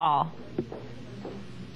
all.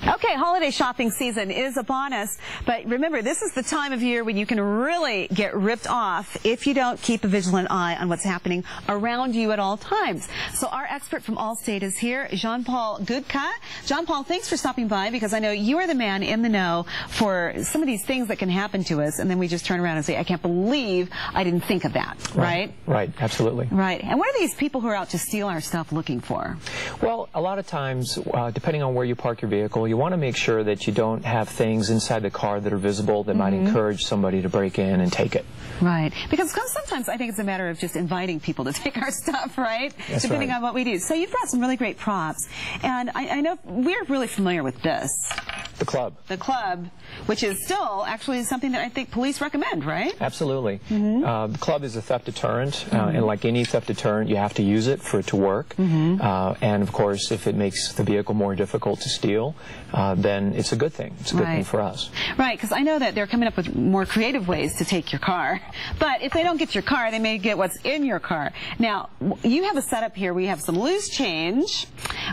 Okay, holiday shopping season is upon us, but remember, this is the time of year when you can really get ripped off if you don't keep a vigilant eye on what's happening around you at all times. So our expert from Allstate is here, JP Gudka. John-Paul, thanks for stopping by, because I know you are the man in the know for some of these things that can happen to us, and then we just turn around and say, I can't believe I didn't think of that, right? Right, absolutely. Right. And what are these people who are out to steal our stuff looking for? Well, a lot of times, depending on where you park your vehicle, you want to make sure that you don't have things inside the car that are visible that might encourage somebody to break in and take it. Right. Because sometimes I think it's a matter of just inviting people to take our stuff, right? That's Depending right. on what we do. So you've brought some really great props. And I know we're really familiar with this. The club. The club, which is still actually something that I think police recommend, right? Absolutely. The club is a theft deterrent, and like any theft deterrent, you have to use it for it to work. And of course, if it makes the vehicle more difficult to steal, then it's a good thing. It's a good thing for us. Right, because I know that they're coming up with more creative ways to take your car. But if they don't get your car, they may get what's in your car. Now, you have a setup here. We have some loose change.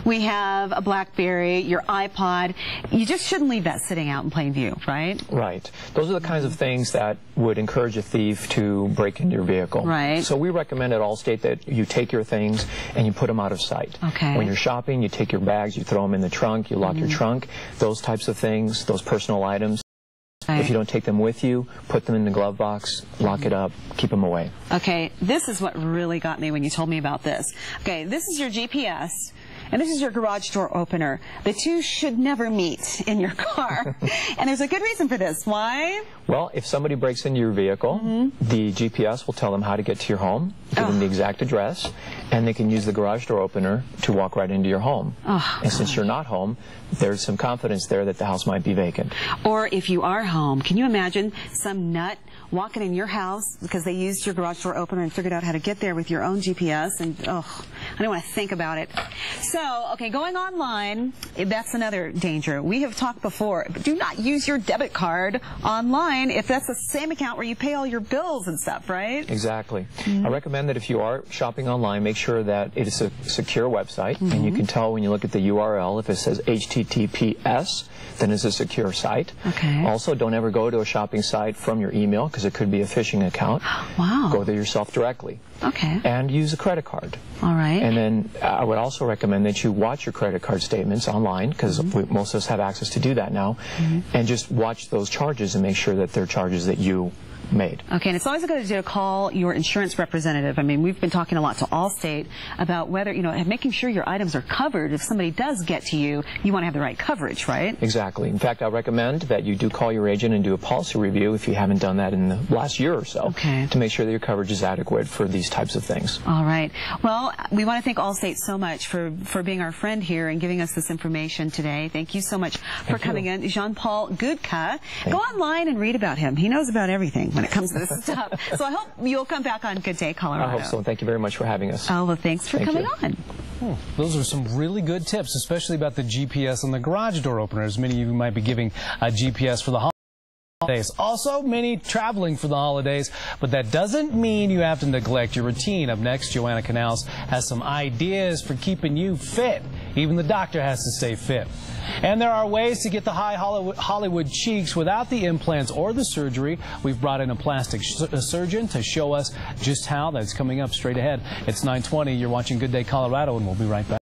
We have a BlackBerry, your iPod. You just shouldn't leave that sitting out in plain view, right? Right. Those are the kinds of things that would encourage a thief to break into your vehicle. Right. So we recommend at Allstate that you take your things and you put them out of sight. Okay. When you're shopping, you take your bags, you throw them in the trunk, you lock your trunk. Those types of things, those personal items. If you don't take them with you, put them in the glove box, lock it up, keep them away. Okay, this is what really got me when you told me about this. Okay, this is your GPS. And this is your garage door opener. The two should never meet in your car. And there's a good reason for this. Why? Well, if somebody breaks into your vehicle, the GPS will tell them how to get to your home, give them the exact address, and they can use the garage door opener to walk right into your home. And since you're not home, there's some confidence there that the house might be vacant. Or if you are home, can you imagine some nut walking in your house because they used your garage door opener and figured out how to get there with your own GPS? And I don't want to think about it. So, okay, going online, that's another danger. We have talked before, but do not use your debit card online if that's the same account where you pay all your bills and stuff, right? Exactly. I recommend that if you are shopping online, make sure that it is a secure website, and you can tell when you look at the URL, if it says HTTPS, then it's a secure site. Okay. Also, don't ever go to a shopping site from your email, because it could be a phishing account. Wow. Go there yourself directly. Okay. And use a credit card. All right. And then I would also recommend that you watch your credit card statements online, because most of us have access to do that now, and just watch those charges and make sure that they're charges that you made. Okay, and it's always a good idea to call your insurance representative. I mean, we've been talking a lot to Allstate about whether, making sure your items are covered. If somebody does get to you, you want to have the right coverage, right? Exactly. In fact, I recommend that you do call your agent and do a policy review if you haven't done that in the last year or so, to make sure that your coverage is adequate for these types of things. All right. Well, we want to thank Allstate so much for being our friend here and giving us this information today. Thank you so much for coming in. JP Gudka. Go online and read about him. He knows about everything when it comes to this stuff. So I hope you'll come back on Good Day, Colorado. I hope so. Thank you very much for having us. Oh, well, thanks for coming on. Those are some really good tips, especially about the GPS and the garage door openers. Many of you might be giving a GPS for the holidays. Also, many traveling for the holidays, but that doesn't mean you have to neglect your routine. Up next, Joanna Canals has some ideas for keeping you fit. Even the doctor has to stay fit. And there are ways to get the high Hollywood cheeks without the implants or the surgery. We've brought in a plastic surgeon to show us just how. That's coming up straight ahead. It's 9:20. You're watching Good Day Colorado, and we'll be right back.